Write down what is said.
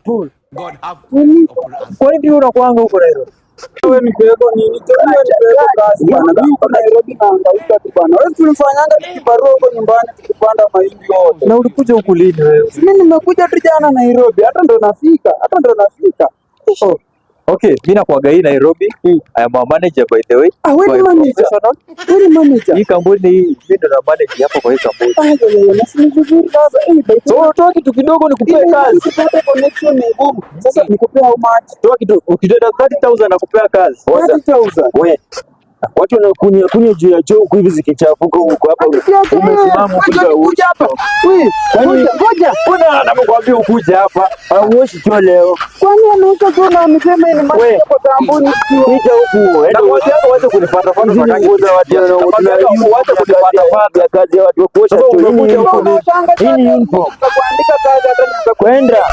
Paul. God have mercy upon us. Kwa nini unakuanga huko Nairobi? Wewe ni kweko nini? Tena ni kweko kazi bana. Mimi huko Nairobi nahangaika tu bana. Wewe tulifanyanga kibarua huko nyumbani tukipanda mahindi yote. Na ulikuja huku lini wewe? Mimi nimekuja tu jana Nairobi. Hata ndo nafika. Oh. Okay, mimi nakuaga hii Nairobi. I am a manager by the way. Wewe ni manager. Wewe ni manager. Hii kampuni mimi ndo na manage hapo kwa hii kampuni. Nasi ni vizuri sasa. So toa kitu kidogo nikupee kazi. Sipate connection ni ngumu. Sasa nikupea how much? Toa kitu ukitoa 30,000 nakupea kazi. 30,000. Wewe watu wanakunya juu ya choo hivi zikichafuka huko hapa umesimama kuja hapa. Wewe, ngoja. Kuna anakuambia ukuja hapa. hauoshi choo leo. Kwani ameweka choo na amesema ni mali kwa kampuni Nija huku. Na ngoja hapo uanze kunipata pata Nataka kuuza watu uanze kunipata pata kazi ya watu wa kuosha choo. umekuja huko Hii ni uniform. kuandika kazi hata Kwenda